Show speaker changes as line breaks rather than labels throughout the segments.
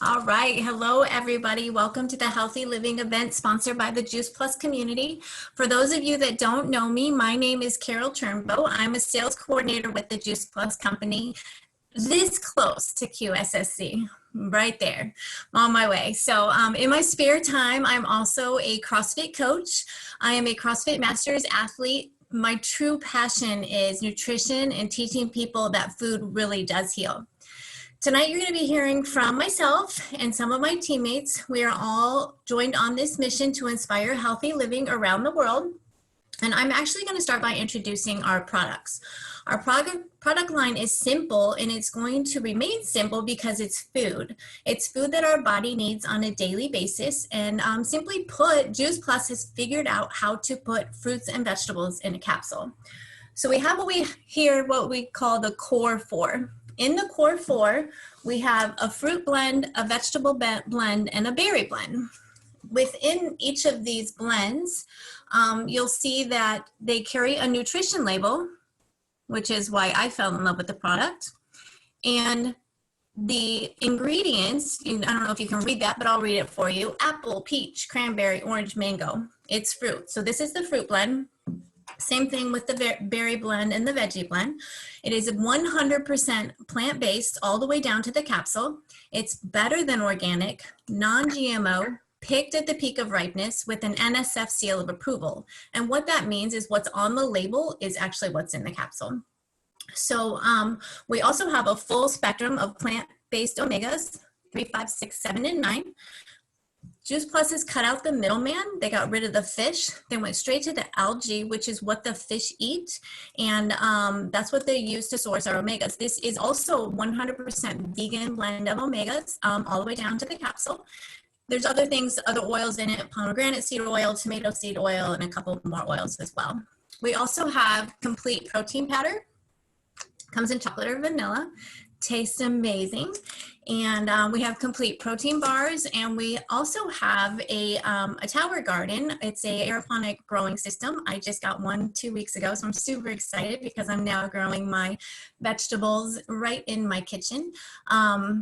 All right. Hello, everybody. Welcome to the Healthy Living event sponsored by the Juice Plus community. For those of you that don't know me, my name is Carol Turnbow. I'm a sales coordinator with the Juice Plus company, this close to QSSC, right there, on my way. So in my spare time, I'm also a CrossFit coach. I am a CrossFit Masters athlete. My true passion is nutrition and teaching people that food really does heal. Tonight, you're going to be hearing from myself and some of my teammates. We are all joined on this mission to inspire healthy living around the world. And I'm actually going to start by introducing our products. Our product line is simple, and it's going to remain simple because it's food. It's food that our body needs on a daily basis. And simply put, Juice Plus has figured out how to put fruits and vegetables in a capsule. So we have what we call the core four. In the core four, we have a fruit blend, a vegetable blend, and a berry blend. Within each of these blends, you'll see that they carry a nutrition label, which is why I fell in love with the product. And the ingredients, I don't know if you can read that, but I'll read it for you. Apple, peach, cranberry, orange, mango. It's fruit. So this is the fruit blend. Same thing with the berry blend and the veggie blend. It is 100% plant-based all the way down to the capsule. It's better than organic, non-GMO, picked at the peak of ripeness with an NSF seal of approval. And what that means is what's on the label is actually what's in the capsule. So we also have a full spectrum of plant-based omegas, 3, 5, 6, 7, and 9. Juice Plus has cut out the middleman. They got rid of the fish. They went straight to the algae, which is what the fish eat. And that's what they use to source our omegas. This is also 100% vegan blend of omegas all the way down to the capsule. There's other things, other oils in it, pomegranate seed oil, tomato seed oil, and a couple more oils as well. We also have complete protein powder. Comes in chocolate or vanilla. Tastes amazing. And we have complete protein bars, and we also have a tower garden. It's a aeroponic growing system. I just got one 2 weeks ago, so I'm super excited because I'm now growing my vegetables right in my kitchen.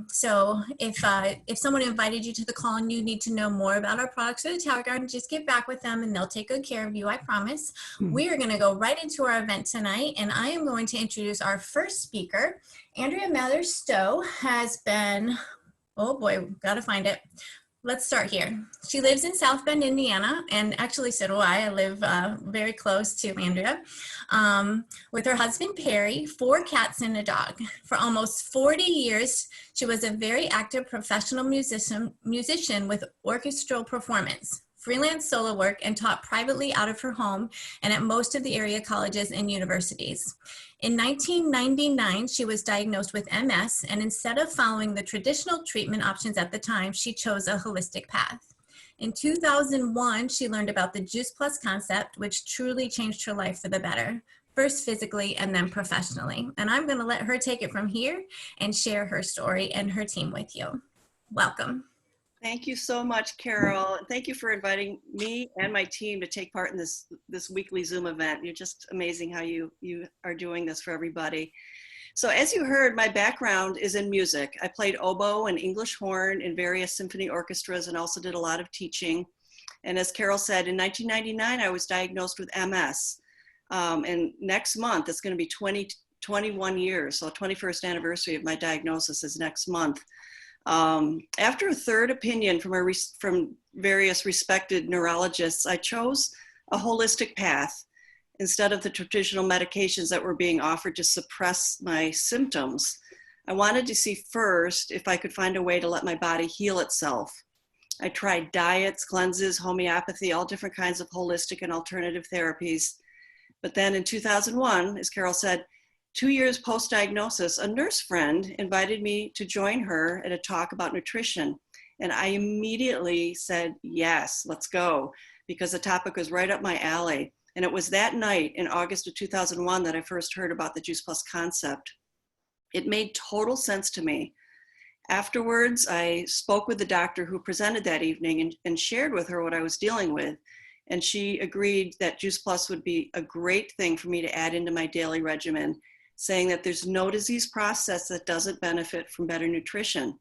So if someone invited you to the call and you need to know more about our products for the tower garden, just get back with them and they'll take good care of you, I promise. We are going to go right into our event tonight, and I am going to introduce our first speaker. Andrea Mather-Stow has been, oh boy, gotta find it. Let's start here. She lives in South Bend, Indiana, and actually so do I. I live very close to Andrea, with her husband, Perry, 4 cats and a dog. For almost 40 years, she was a very active professional musician with orchestral performance, freelance solo work, and taught privately out of her home and at most of the area colleges and universities. In 1999, she was diagnosed with MS, and instead of following the traditional treatment options at the time, she chose a holistic path. In 2001, she learned about the Juice Plus concept, which truly changed her life for the better, first physically and then professionally. And I'm going to let her take it from here and share her story and her team with you. Welcome.
Thank you so much, Carol. Thank you for inviting me and my team to take part in this weekly Zoom event. You're just amazing how you are doing this for everybody. So as you heard, my background is in music. I played oboe and English horn in various symphony orchestras and also did a lot of teaching. And as Carol said, in 1999, I was diagnosed with MS. And next month, it's going to be 21 years. So 21st anniversary of my diagnosis is next month. After a third opinion from various respected neurologists, I chose a holistic path instead of the traditional medications that were being offered to suppress my symptoms. I wanted to see first if I could find a way to let my body heal itself. I tried diets, cleanses, homeopathy, all different kinds of holistic and alternative therapies. But then in 2001, as Carol said, 2 years post-diagnosis, a nurse friend invited me to join her at a talk about nutrition. And I immediately said, yes, let's go, because the topic was right up my alley. And it was that night in August of 2001 that I first heard about the Juice Plus concept. It made total sense to me. Afterwards, I spoke with the doctor who presented that evening and shared with her what I was dealing with. And she agreed that Juice Plus would be a great thing for me to add into my daily regimen, saying that there's no disease process that doesn't benefit from better nutrition.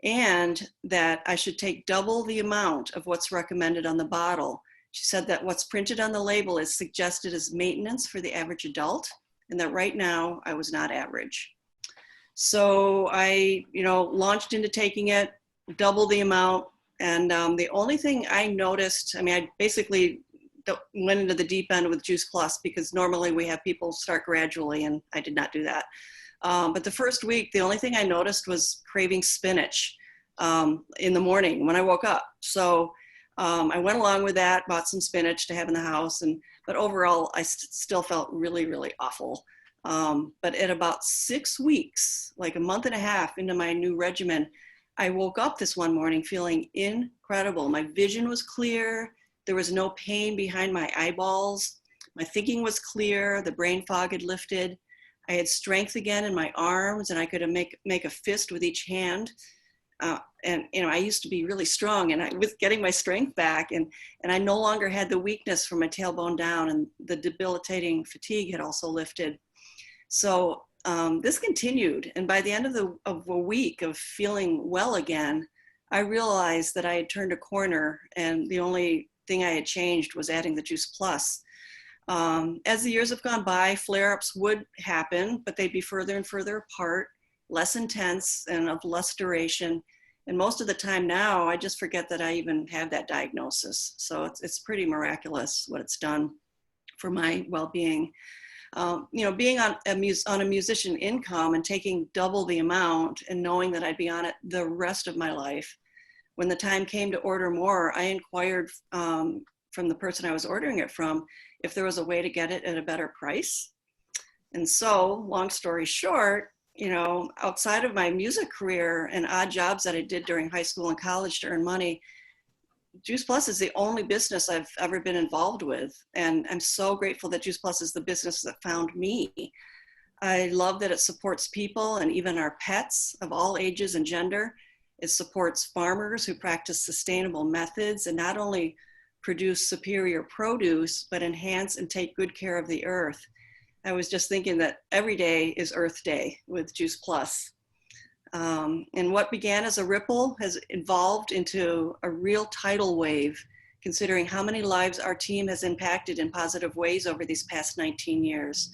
and that I should take double the amount of what's recommended on the bottle. She said that what's printed on the label is suggested as maintenance for the average adult, and that right now I was not average. So I, launched into taking it, double the amount. And the only thing I noticed, I basically went into the deep end with Juice Plus, because normally we have people start gradually, and I did not do that. But the first week, the only thing I noticed was craving spinach in the morning when I woke up. So I went along with that, bought some spinach to have in the house, but overall, I still felt really, really awful. But at about 6 weeks, like a month and a half into my new regimen, I woke up this one morning feeling incredible. My vision was clear. There was no pain behind my eyeballs. My thinking was clear. The brain fog had lifted. I had strength again in my arms, and I could make a fist with each hand. And I used to be really strong, and I was getting my strength back, and I no longer had the weakness from my tailbone down, and the debilitating fatigue had also lifted. So this continued, and by the end of a week of feeling well again, I realized that I had turned a corner, and the only thing I had changed was adding the Juice Plus. As the years have gone by, flare-ups would happen, but they'd be further and further apart, less intense and of less duration. And most of the time now, I just forget that I even have that diagnosis. So it's pretty miraculous what it's done for my well-being. Being on a musician income and taking double the amount and knowing that I'd be on it the rest of my life, when the time came to order more, I inquired from the person I was ordering it from if there was a way to get it at a better price. And so, long story short, outside of my music career and odd jobs that I did during high school and college to earn money, Juice Plus is the only business I've ever been involved with. And I'm so grateful that Juice Plus is the business that found me. I love that it supports people and even our pets of all ages and gender. It supports farmers who practice sustainable methods and not only produce superior produce, but enhance and take good care of the earth. I was just thinking that every day is Earth Day with Juice Plus. And what began as a ripple has evolved into a real tidal wave, considering how many lives our team has impacted in positive ways over these past 19 years.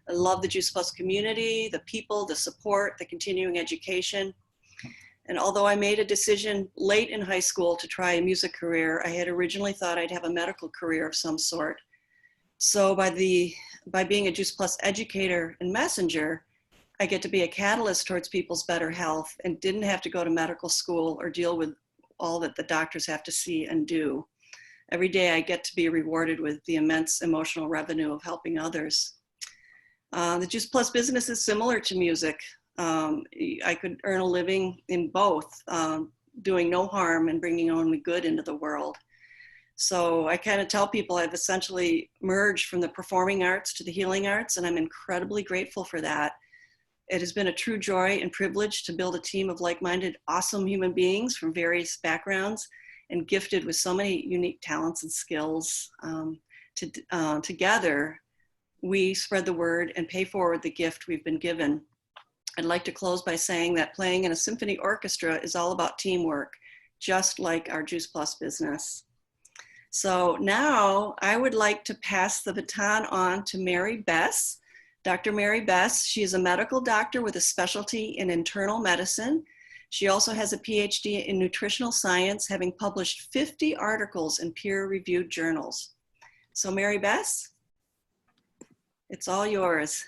I love the Juice Plus community, the people, the support, the continuing education. And although I made a decision late in high school to try a music career, I had originally thought I'd have a medical career of some sort. So by being a Juice Plus educator and messenger, I get to be a catalyst towards people's better health and didn't have to go to medical school or deal with all that the doctors have to see and do. Every day I get to be rewarded with the immense emotional revenue of helping others. The Juice Plus business is similar to music. I could earn a living in both, doing no harm and bringing only good into the world. So I kind of tell people I've essentially merged from the performing arts to the healing arts, and I'm incredibly grateful for that. It has been a true joy and privilege to build a team of like-minded, awesome human beings from various backgrounds and gifted with so many unique talents and skills. Together, we spread the word and pay forward the gift we've been given. I'd like to close by saying that playing in a symphony orchestra is all about teamwork, just like our Juice Plus business. So now I would like to pass the baton on to Mary Bess. Dr. Mary Bess, she is a medical doctor with a specialty in internal medicine. She also has a PhD in nutritional science, having published 50 articles in peer-reviewed journals. So Mary Bess, it's all yours.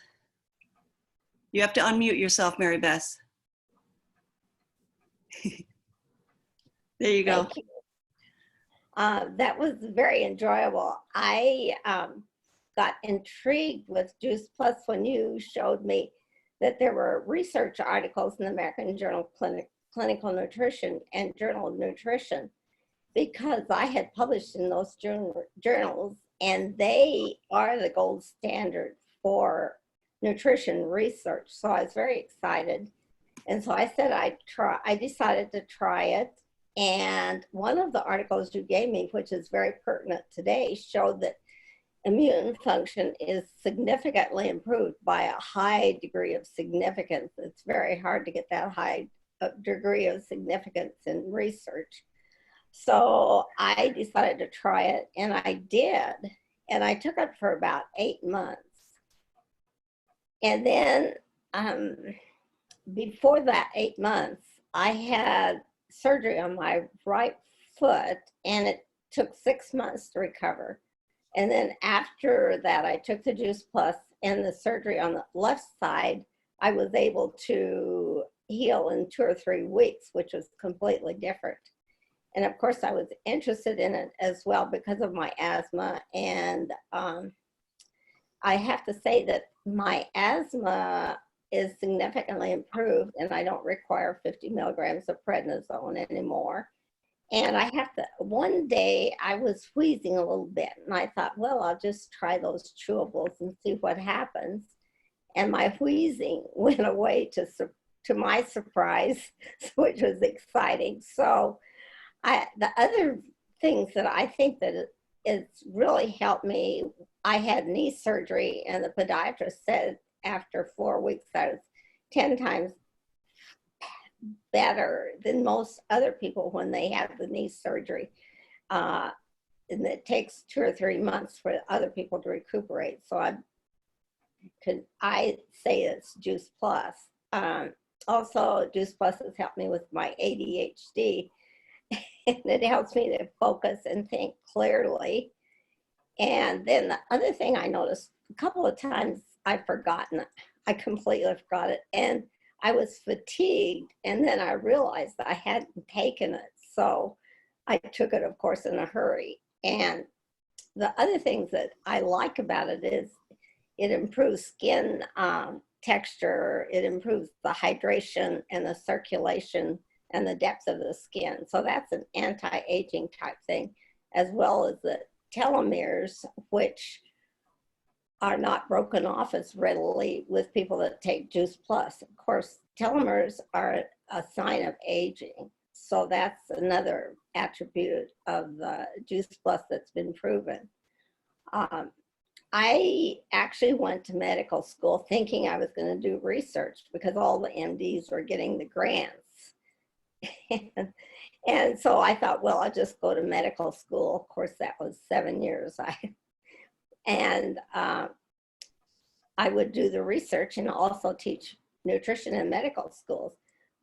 You have to unmute yourself, Mary Bess. There you go.
Thank you. That was very enjoyable. I got intrigued with Juice Plus when you showed me that there were research articles in the American Journal of Clinical Nutrition and Journal of Nutrition, because I had published in those journals, and they are the gold standard for nutrition research. So I was very excited. And so I said I decided to try it. And one of the articles you gave me, which is very pertinent today, showed that immune function is significantly improved by a high degree of significance. It's very hard to get that high a degree of significance in research. So I decided to try it, and I did. And I took it for about 8 months. And then before that 8 months, I had surgery on my right foot, and it took 6 months to recover. And then after that, I took the Juice Plus and the surgery on the left side. I was able to heal in 2 or 3 weeks, which was completely different. And of course, I was interested in it as well because of my asthma. And I have to say that my asthma is significantly improved, and I don't require 50 milligrams of prednisone anymore. And I have to, one day I was wheezing a little bit, and I thought, well, I'll just try those chewables and see what happens. And my wheezing went away to my surprise, which was exciting. So the other things that I think that it's really helped me, I had knee surgery, and the podiatrist said after 4 weeks I was 10 times better than most other people when they have the knee surgery. And it takes 2 or 3 months for other people to recuperate. So I say it's Juice Plus. Also, Juice Plus has helped me with my ADHD. And it helps me to focus and think clearly. And then the other thing I noticed, a couple of times I've forgotten it. I completely forgot it. And I was fatigued, and then I realized that I hadn't taken it. So I took it, of course, in a hurry. And the other things that I like about it is it improves skin texture, it improves the hydration and the circulation and the depth of the skin. So that's an anti-aging type thing, as well as the telomeres, which are not broken off as readily with people that take Juice Plus. Of course, telomeres are a sign of aging. So that's another attribute of the Juice Plus that's been proven. I actually went to medical school thinking I was going to do research because all the MDs were getting the grants. And so I thought, well, I'll just go to medical school. Of course, that was 7 years. I would do the research and also teach nutrition in medical schools.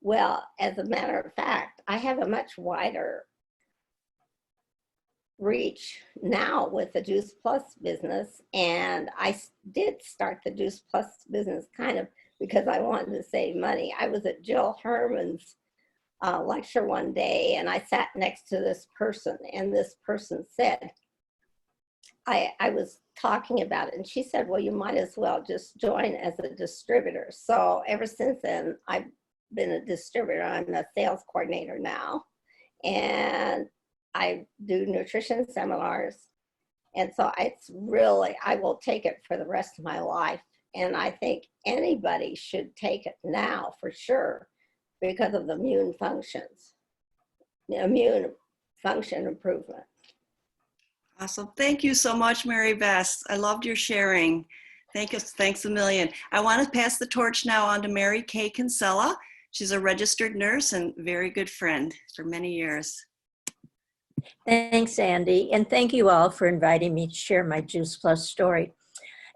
Well, as a matter of fact, I have a much wider reach now with the Juice Plus business. And I did start the Juice Plus business kind of because I wanted to save money. I was at Jill Herman's lecture one day, and I sat next to this person, and this person said, I was talking about it, and she said, well, you might as well just join as a distributor. So ever since then, I've been a distributor. I'm a sales coordinator now, and I do nutrition seminars. And so it's really, I will take it for the rest of my life. And I think anybody should take it now for sure because of the immune function improvement.
Awesome. Thank you so much, Mary Beth. I loved your sharing. Thanks a million. I want to pass the torch now on to Mary Kay Kinsella. She's a registered nurse and very good friend for many years.
Thanks, Andy. And thank you all for inviting me to share my Juice Plus story.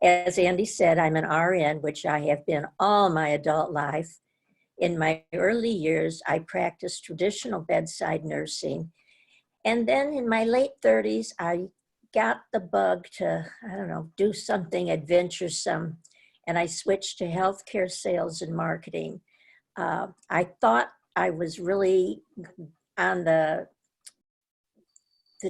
As Andy said, I'm an RN, which I have been all my adult life. In my early years, I practiced traditional bedside nursing. And then in my late 30s, I got the bug to, I don't know, do something adventuresome. And I switched to healthcare sales and marketing. I thought I was really on the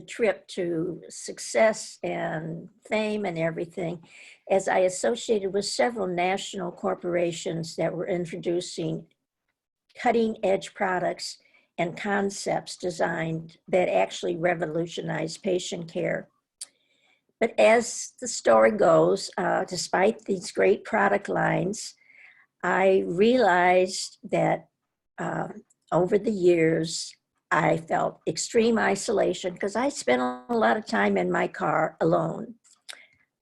trip to success and fame and everything, as I associated with several national corporations that were introducing cutting edge products and concepts designed that actually revolutionized patient care. But as the story goes, despite these great product lines, I realized that over the years, I felt extreme isolation because I spent a lot of time in my car alone.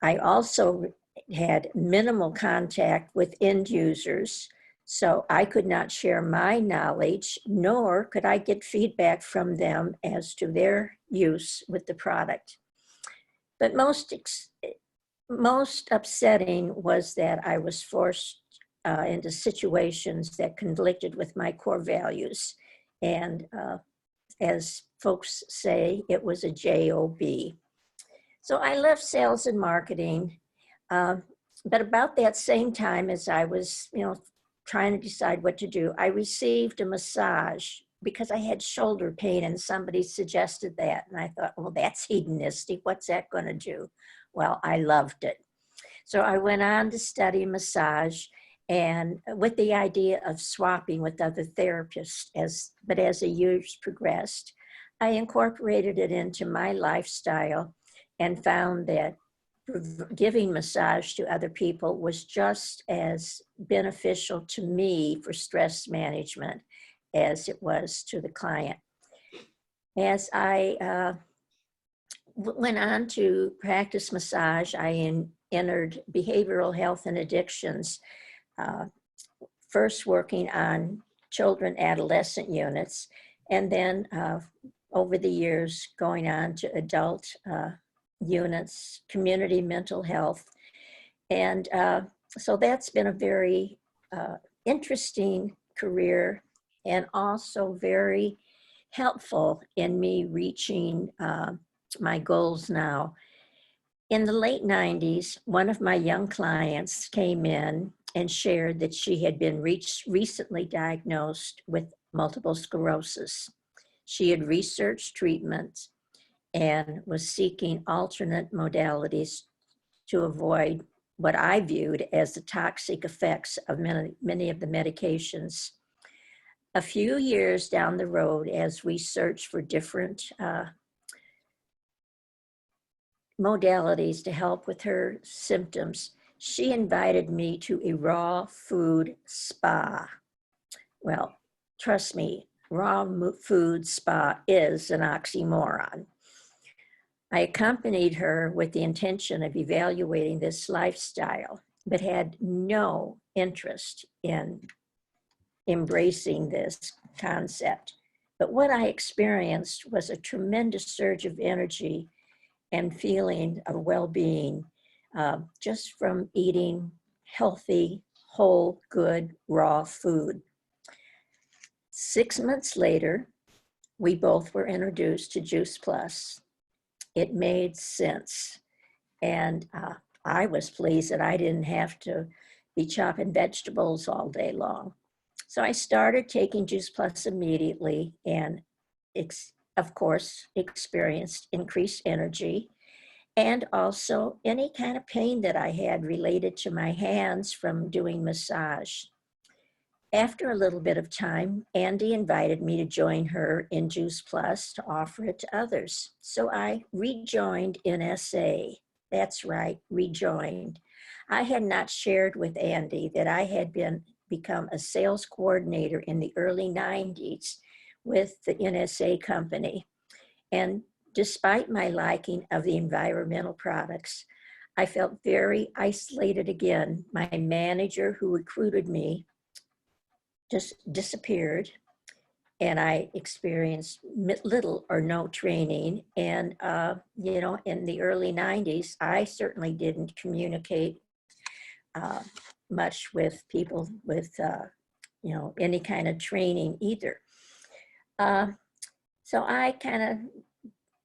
I also had minimal contact with end users, So I could not share my knowledge, nor could I get feedback from them as to their use with the product. But most upsetting was that I was forced into situations that conflicted with my core values. And as folks say, it was a job. So I left sales and marketing. But about that same time as I was, trying to decide what to do, I received a massage because I had shoulder pain and somebody suggested that. And I thought, well, that's hedonistic. What's that going to do? Well, I loved it. So I went on to study massage, and with the idea of swapping with other therapists. But as the years progressed, I incorporated it into my lifestyle and found that giving massage to other people was just as beneficial to me for stress management as it was to the client. As I went on to practice massage, I entered behavioral health and addictions, first working on children adolescent units, and then over the years going on to adult units, community mental health. And so that's been a very interesting career and also very helpful in me reaching my goals now. In the late 90s, one of my young clients came in and shared that she had been recently diagnosed with multiple sclerosis. She had researched treatments and was seeking alternate modalities to avoid what I viewed as the toxic effects of many of the medications. A few years down the road, as we searched for different modalities to help with her symptoms, she invited me to a raw food spa. Well, trust me, raw food spa is an oxymoron. I accompanied her with the intention of evaluating this lifestyle, but had no interest in embracing this concept. But what I experienced was a tremendous surge of energy and feeling of well-being just from eating healthy, whole, good, raw food. 6 months later, we both were introduced to Juice Plus. It made sense. And I was pleased that I didn't have to be chopping vegetables all day long. So I started taking Juice Plus immediately and, of course, experienced increased energy and also any kind of pain that I had related to my hands from doing massage. After a little bit of time, Andy invited me to join her in Juice Plus to offer it to others. So I rejoined NSA. That's right, rejoined. I had not shared with Andy that I had become a sales coordinator in the early 90s with the NSA company. And despite my liking of the environmental products, I felt very isolated again. My manager who recruited me just disappeared, and I experienced little or no training. And, in the early 90s, I certainly didn't communicate much with people with, any kind of training either. So I kind of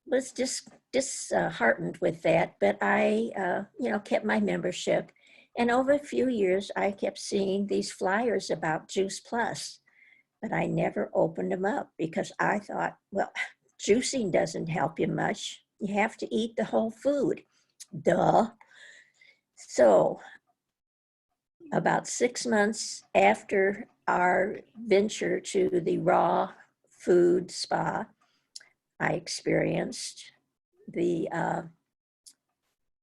was just disheartened with that, but I, kept my membership. And over a few years, I kept seeing these flyers about Juice Plus, but I never opened them up because I thought, well, juicing doesn't help you much. You have to eat the whole food. Duh. So about 6 months after our venture to the raw food spa, I experienced the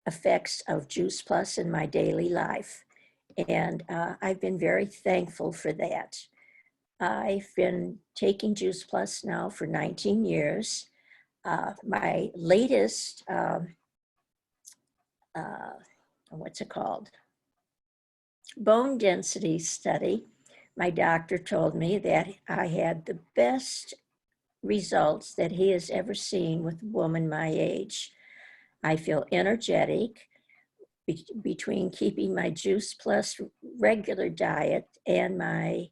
effects of Juice Plus in my daily life. And I've been very thankful for that. I've been taking Juice Plus now for 19 years. My latest, what's it called? Bone density study my doctor told me that I had the best results that he has ever seen with a woman my age. I feel energetic between keeping my Juice Plus regular diet and my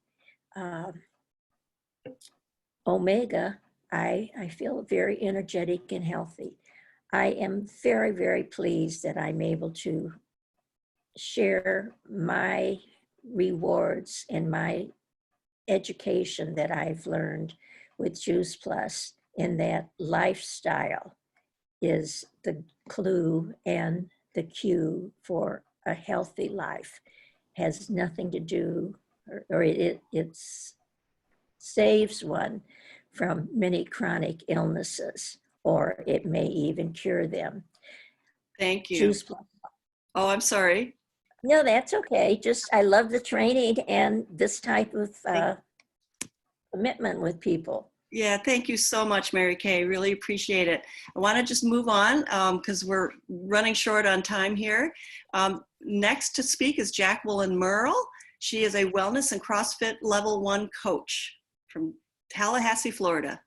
Omega. I feel very energetic and healthy. I am very, very pleased that I'm able to share my rewards and my education that I've learned with Juice Plus, in that lifestyle is the clue and the cue for a healthy life. Has nothing to do, or it saves one from many chronic illnesses, or it may even cure them.
Thank you.
Juice Plus.
Oh, I'm sorry.
No, that's okay. Just, I love the training and this type of commitment with people.
Yeah, thank you so much, Mary Kay. Really appreciate it. I want to just move on because we're running short on time here. Next to speak is Jacqueline Merle. She is a wellness and CrossFit level 1 coach from Tallahassee, Florida.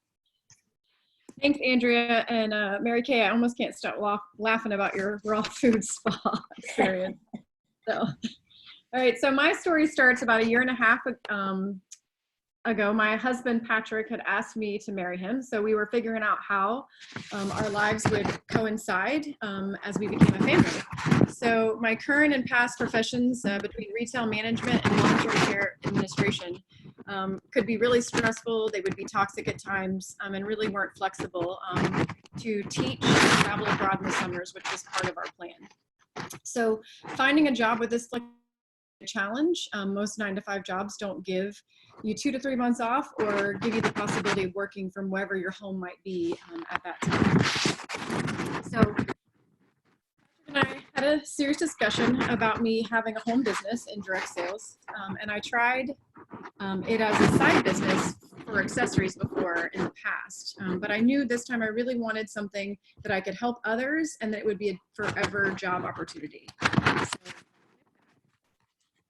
Thanks, Andrea and Mary Kay. I almost can't stop laughing about your raw food spa experience. So, all right. So my story starts about 1.5 years ago. My husband Patrick had asked me to marry him, so we were figuring out how our lives would coincide as we became a family. So my current and past professions between retail management and long-term care administration could be really stressful. They would be toxic at times and really weren't flexible to teach and travel abroad in the summers, which was part of our plan. So finding a job with this challenge. Most 9-to-5 jobs don't give you 2 to 3 months off or give you the possibility of working from wherever your home might be at that time. So Patrick and I had a serious discussion about me having a home business in direct sales, and I tried it as a side business for accessories before in the past, but I knew this time I really wanted something that I could help others and that it would be a forever job opportunity. So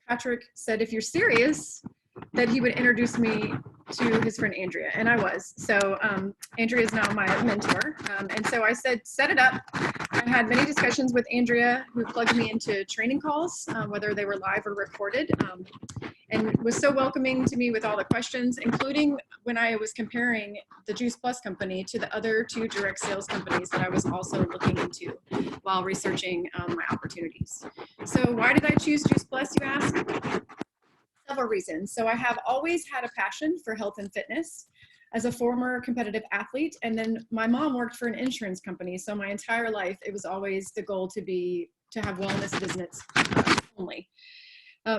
Patrick said, if you're serious, that he would introduce me to his friend Andrea, and I was. So Andrea is now my mentor, and so I said, set it up. I had many discussions with Andrea, who plugged me into training calls, whether they were live or recorded, and was so welcoming to me with all the questions, including when I was comparing the Juice Plus company to the other 2 direct sales companies that I was also looking into while researching my opportunities. So why did I choose Juice Plus, you ask? Several reasons. So I have always had a passion for health and fitness as a former competitive athlete. And then my mom worked for an insurance company. So my entire life, it was always the goal to have wellness visits only.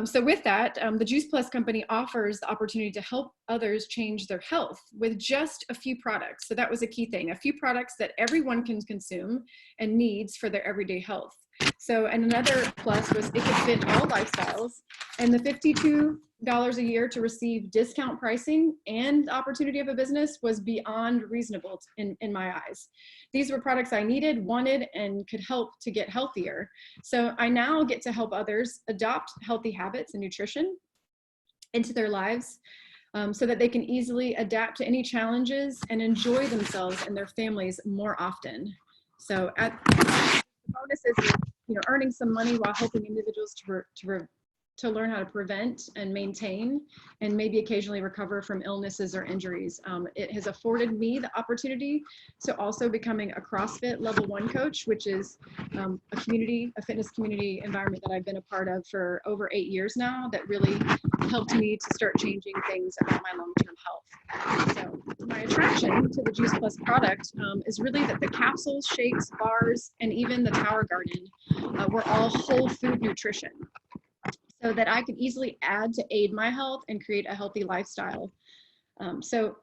So with that, the Juice Plus company offers the opportunity to help others change their health with just a few products. So that was a key thing, a few products that everyone can consume and needs for their everyday health. So, and another plus was it could fit all lifestyles, and the $52 a year to receive discount pricing and the opportunity of a business was beyond reasonable in my eyes. These were products I needed, wanted, and could help to get healthier. So I now get to help others adopt healthy habits and nutrition into their lives so that they can easily adapt to any challenges and enjoy themselves and their families more often. So the bonus is, earning some money while helping individuals to learn how to prevent and maintain and maybe occasionally recover from illnesses or injuries. It has afforded me the opportunity to also becoming a CrossFit level 1 coach, which is a fitness community environment that I've been a part of for over 8 years now, that really helped me to start changing things about my long-term health. So my attraction to the Juice Plus product is really that the capsules, shakes, bars, and even the Tower Garden were all whole food nutrition, so that I could easily add to aid my health and create a healthy lifestyle. So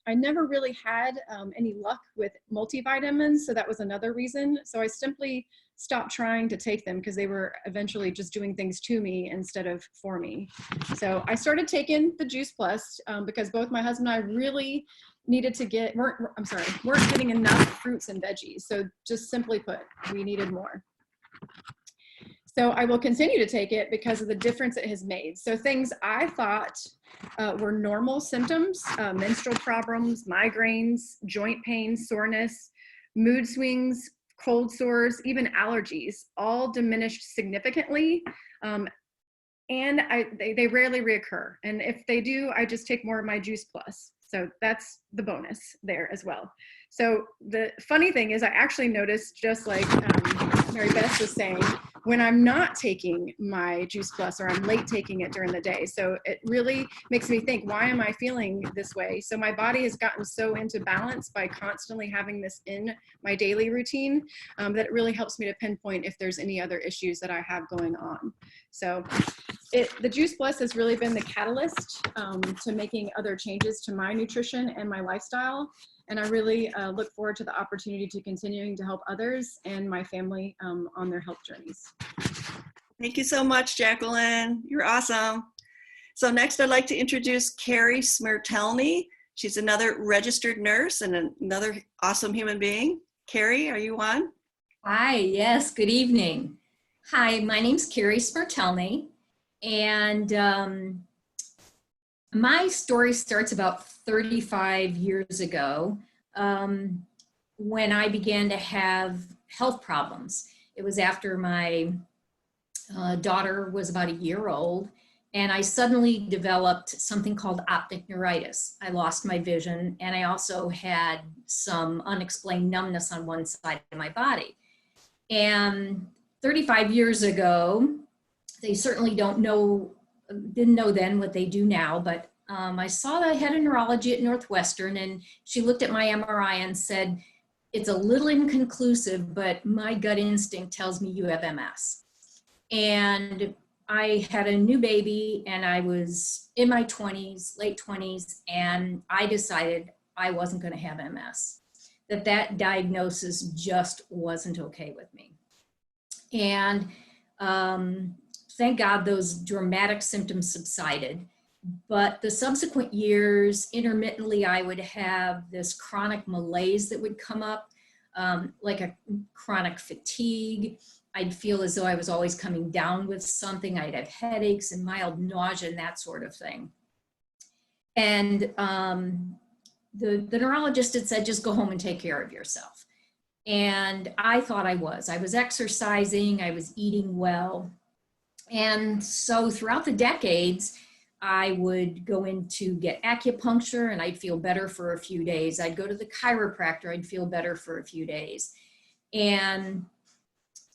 I never really had any luck with multivitamins, so that was another reason. So I simply stopped trying to take them because they were eventually just doing things to me instead of for me. So I started taking the Juice Plus because both my husband and I really needed to weren't getting enough fruits and veggies. So just simply put, we needed more. So I will continue to take it because of the difference it has made. So things I thought were normal symptoms, menstrual problems, migraines, joint pain, soreness, mood swings, cold sores, even allergies, all diminished significantly. And they rarely reoccur. And if they do, I just take more of my Juice Plus. So that's the bonus there as well. So the funny thing is I actually noticed, just like Mary Beth was saying, when I'm not taking my Juice Plus or I'm late taking it during the day. So it really makes me think, why am I feeling this way? So my body has gotten so into balance by constantly having this in my daily routine that it really helps me to pinpoint if there's any other issues that I have going on. So the Juice Plus has really been the catalyst to making other changes to my nutrition and my lifestyle. And I really look forward to the opportunity to continuing to help others and my family on their health journeys.
Thank you so much, Jacqueline. You're awesome. So next I'd like to introduce Carrie Smirtelny. She's another registered nurse and another awesome human being. Carrie, are you on?
Hi, yes, good evening. Hi, my name's Carrie Smirtelny, and my story starts about 35 years ago when I began to have health problems. It was after my daughter was about a year old, and I suddenly developed something called optic neuritis. I lost my vision, and I also had some unexplained numbness on one side of my body. And 35 years ago, they certainly didn't know then what they do now, but I saw the head of neurology at Northwestern, and she looked at my MRI and said, it's a little inconclusive, but my gut instinct tells me you have MS. And I had a new baby, and I was in my 20s, late 20s, and I decided I wasn't going to have MS, that diagnosis just wasn't okay with me. And thank God those dramatic symptoms subsided. But the subsequent years, intermittently, I would have this chronic malaise that would come up, like a chronic fatigue. I'd feel as though I was always coming down with something. I'd have headaches and mild nausea and that sort of thing. And the neurologist had said, just go home and take care of yourself. And I thought I was exercising, I was eating well. And so throughout the decades, I would go in to get acupuncture and I'd feel better for a few days. I'd go to the chiropractor, I'd feel better for a few days. And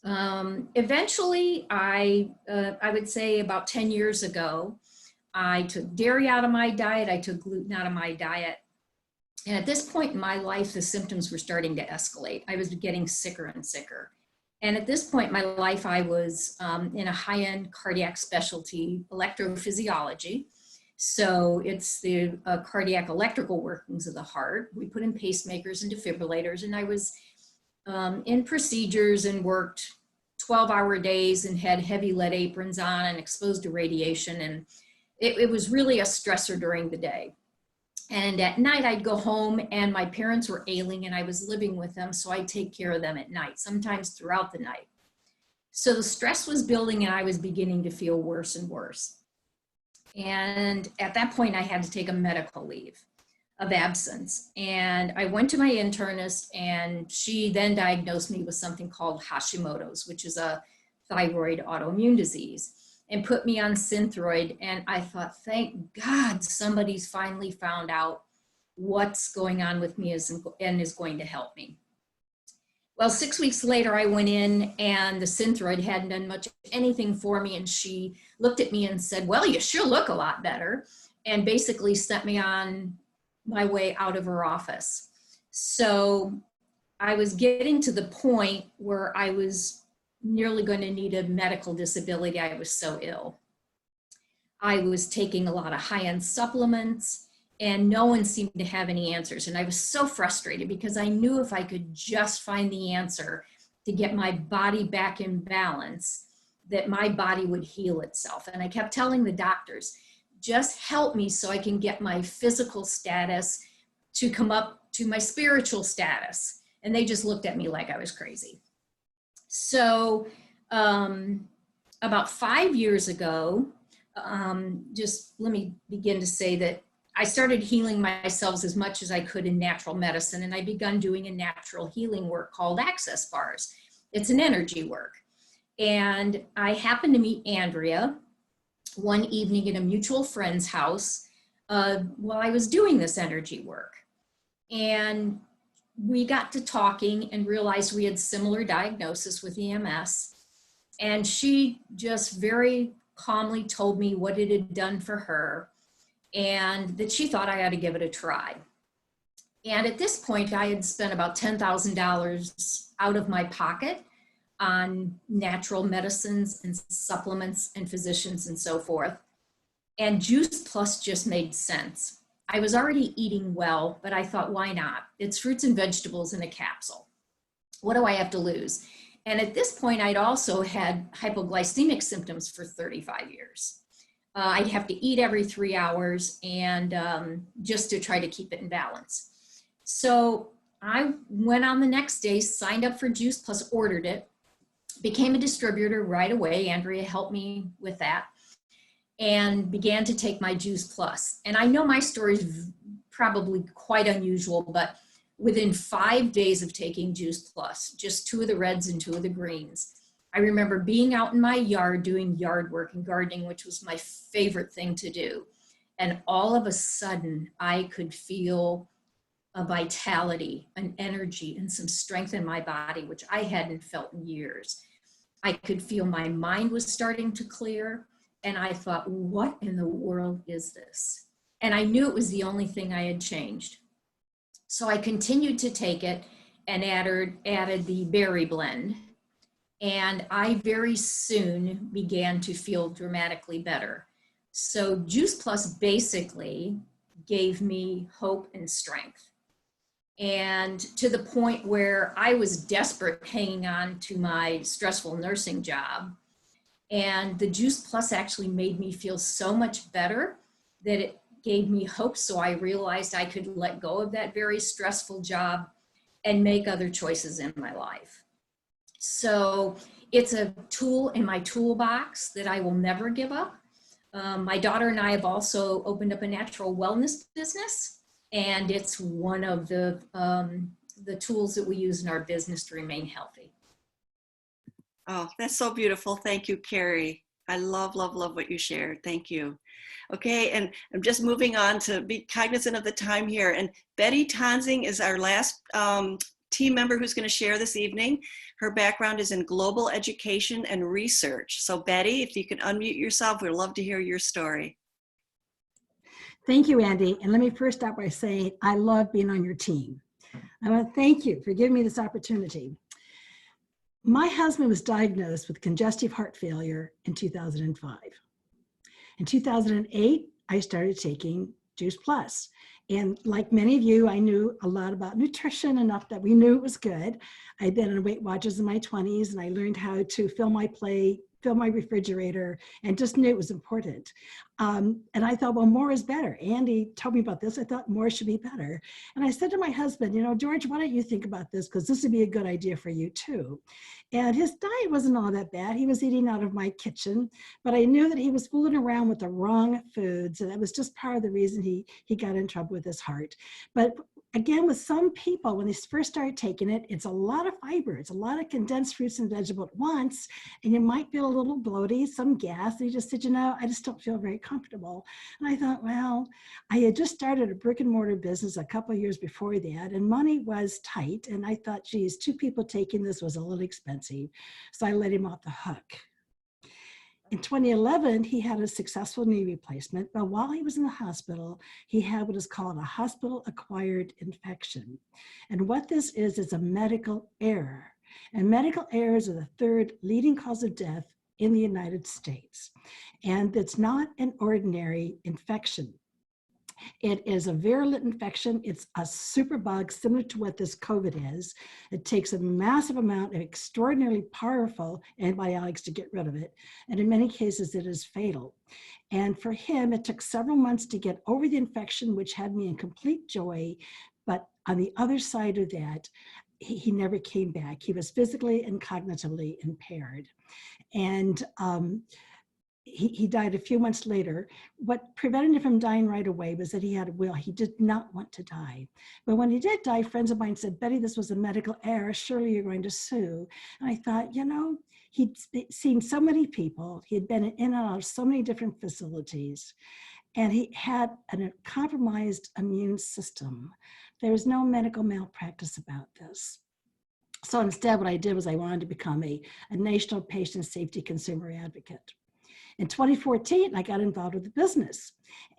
eventually, I would say about 10 years ago, I took dairy out of my diet, I took gluten out of my diet. And at this point in my life, the symptoms were starting to escalate. I was getting sicker and sicker. And at this point in my life, I was in a high-end cardiac specialty, electrophysiology. So it's the cardiac electrical workings of the heart. We put in pacemakers and defibrillators, and I was in procedures and worked 12-hour days and had heavy lead aprons on and exposed to radiation. And it was really a stressor during the day. And at night I'd go home and my parents were ailing and I was living with them. So I'd take care of them at night, sometimes throughout the night. So the stress was building and I was beginning to feel worse and worse. And at that point I had to take a medical leave of absence. And I went to my internist and she then diagnosed me with something called Hashimoto's, which is a thyroid autoimmune disease, and put me on Synthroid. And I thought, thank God somebody's finally found out what's going on with me and is going to help me. Well, 6 weeks later, I went in and the Synthroid hadn't done much of anything for me. And she looked at me and said, well, you sure look a lot better. And basically sent me on my way out of her office. So I was getting to the point where I was nearly going to need a medical disability. I was so ill. I was taking a lot of high-end supplements and no one seemed to have any answers. And I was so frustrated because I knew if I could just find the answer to get my body back in balance, that my body would heal itself. And I kept telling the doctors, just help me so I can get my physical status to come up to my spiritual status. And they just looked at me like I was crazy. So about 5 years ago, just let me begin to say that I started healing myself as much as I could in natural medicine, and I begun doing a natural healing work called access bars. It's an energy work. And I happened to meet Andrea one evening in a mutual friend's house while I was doing this energy work. And we got to talking and realized we had similar diagnosis with EMS. And she just very calmly told me what it had done for her and that she thought I ought to give it a try. And at this point, I had spent about $10,000 out of my pocket on natural medicines and supplements and physicians and so forth. And Juice Plus just made sense. I was already eating well, but I thought, why not? It's fruits and vegetables in a capsule. What do I have to lose? And at this point, I'd also had hypoglycemic symptoms for 35 years. I'd have to eat every 3 hours and just to try to keep it in balance. So I went on the next day, signed up for Juice Plus, ordered it, became a distributor right away. Andrea helped me with that and began to take my Juice Plus. And I know my story is probably quite unusual, but within 5 days of taking Juice Plus, just 2 of the reds and 2 of the greens, I remember being out in my yard doing yard work and gardening, which was my favorite thing to do. And all of a sudden, I could feel a vitality, an energy, and some strength in my body, which I hadn't felt in years. I could feel my mind was starting to clear. And I thought, what in the world is this? And I knew it was the only thing I had changed. So I continued to take it and added the berry blend. And I very soon began to feel dramatically better. So Juice Plus basically gave me hope and strength. And to the point where I was desperate hanging on to my stressful nursing job. And the Juice Plus actually made me feel so much better that it gave me hope. So I realized I could let go of that very stressful job and make other choices in my life. So it's a tool in my toolbox that I will never give up. My daughter and I have also opened up a natural wellness business, and it's one of the tools that we use in our business to remain healthy.
Oh, that's so beautiful. Thank you, Carrie. I love, love, love what you shared. Thank you. Okay, and I'm just moving on to be cognizant of the time here. And Betty Tonsing is our last team member who's going to share this evening. Her background is in global education and research. So Betty, if you can unmute yourself, we'd love to hear your story.
Thank you, Andy. And let me first start by saying I love being on your team. I want to thank you for giving me this opportunity. My husband was diagnosed with congestive heart failure in 2005. In 2008, I started taking Juice Plus. And like many of you, I knew a lot about nutrition, enough that we knew it was good. I'd been on Weight Watchers in my 20s, and I learned how to fill my plate, fill my refrigerator, and just knew it was important. And I thought, well, more is better. Andy told me about this. I thought more should be better. And I said to my husband, you know, George, why don't you think about this? Because this would be a good idea for you too. And his diet wasn't all that bad. He was eating out of my kitchen, but I knew that he was fooling around with the wrong foods. And that was just part of the reason he got in trouble with his heart. But again, with some people, when they first start taking it, it's a lot of fiber. It's a lot of condensed fruits and vegetables at once, and you might feel a little bloaty, some gas. And he just said, you know, I just don't feel very comfortable. And I thought, well, I had just started a brick and mortar business a couple of years before that, and money was tight. And I thought, geez, 2 people taking this was a little expensive. So I let him off the hook. In 2011, he had a successful knee replacement, but while he was in the hospital, he had what is called a hospital-acquired infection. And what this is a medical error. And medical errors are the 3rd leading cause of death in the United States. And it's not an ordinary infection. It is a virulent infection. It's a superbug similar to what this COVID is. It takes a massive amount of extraordinarily powerful antibiotics to get rid of it. And in many cases, it is fatal. And for him, it took several months to get over the infection, which had me in complete joy. But on the other side of that, he never came back. He was physically and cognitively impaired. And he died a few months later. What prevented him from dying right away was that he had a will. He did not want to die. But when he did die, friends of mine said, Betty, this was a medical error. Surely you're going to sue. And I thought, you know, he'd seen so many people. He had been in and out of so many different facilities. And he had a compromised immune system. There was no medical malpractice about this. So instead, what I did was I wanted to become a national patient safety consumer advocate. In 2014, I got involved with the business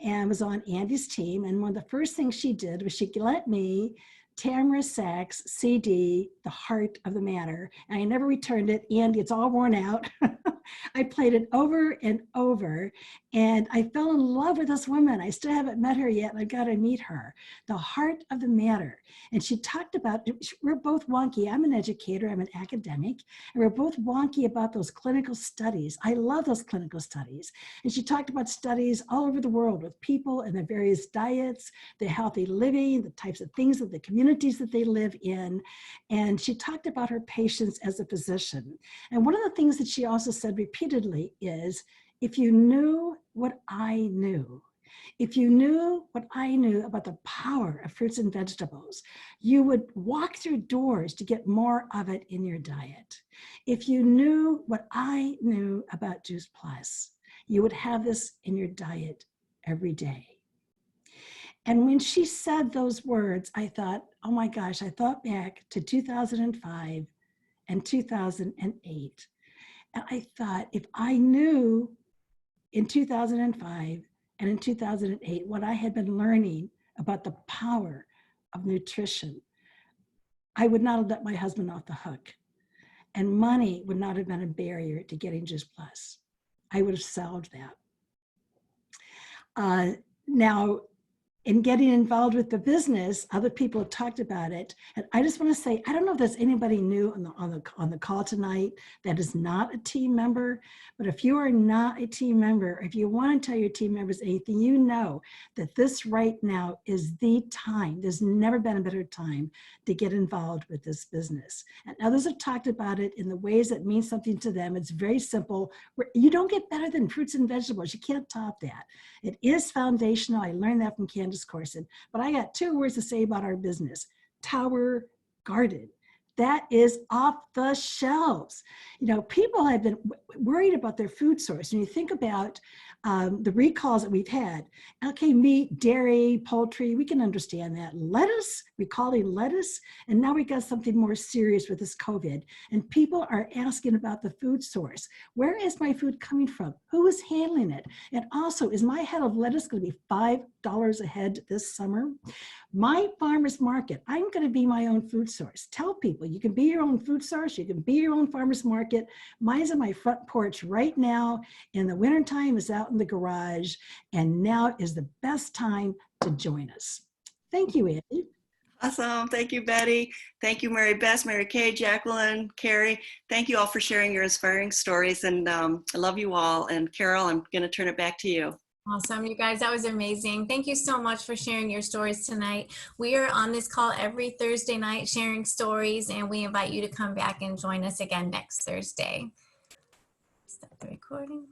and was on Andy's team. And one of the first things she did was she let me Tamara Sachs CD, The Heart of the Matter. And I never returned it. Andy, it's all worn out. I played it over and over, and I fell in love with this woman. I still haven't met her yet, and I've got to meet her. The Heart of the Matter. And she talked about, we're both wonky. I'm an educator, I'm an academic, and we're both wonky about those clinical studies. I love those clinical studies. And she talked about studies all over the world with people and their various diets, their healthy living, the types of things that the communities that they live in. And she talked about her patients as a physician. And one of the things that she also said repeatedly is, if you knew what I knew, if you knew what I knew about the power of fruits and vegetables, you would walk through doors to get more of it in your diet. If you knew what I knew about Juice Plus, you would have this in your diet every day. And when she said those words, I thought, oh my gosh, I thought back to 2005 and 2008. And I thought, if I knew in 2005 and in 2008 what I had been learning about the power of nutrition, I would not have let my husband off the hook. And money would not have been a barrier to getting Juice Plus. I would have solved that. Now, in getting involved with the business, other people have talked about it. And I just want to say, I don't know if there's anybody new on the call tonight that is not a team member, but if you are not a team member, if you want to tell your team members anything, you know that this right now is the time. There's never been a better time to get involved with this business. And others have talked about it in the ways that mean something to them. It's very simple. You don't get better than fruits and vegetables. You can't top that. It is foundational. I learned that from Candace Corson, but I got 2 words to say about our business: Tower Garden. That is off the shelves. You know, people have been worried about their food source. And you think about the recalls that we've had. Okay, meat, dairy, poultry, we can understand that. Lettuce, recalling lettuce, and now we got something more serious with this COVID. And people are asking about the food source. Where is my food coming from? Who is handling it? And also, is my head of lettuce going to be $5 a head this summer? My farmer's market, I'm going to be my own food source. Tell people you can be your own food source, you can be your own farmer's market. Mine's on my front porch right now. In the wintertime, is out in the garage. And now is the best time to join us. Thank you, Andy.
Awesome. Thank you, Betty. Thank you, Mary Beth, Mary Kay, Jacqueline, Carrie. Thank you all for sharing your inspiring stories. And I love you all. And Carol, I'm going to turn it back to you.
Awesome, you guys, that was amazing. Thank you so much for sharing your stories tonight. We are on this call every Thursday night sharing stories, and we invite you to come back and join us again next Thursday. Stop the recording.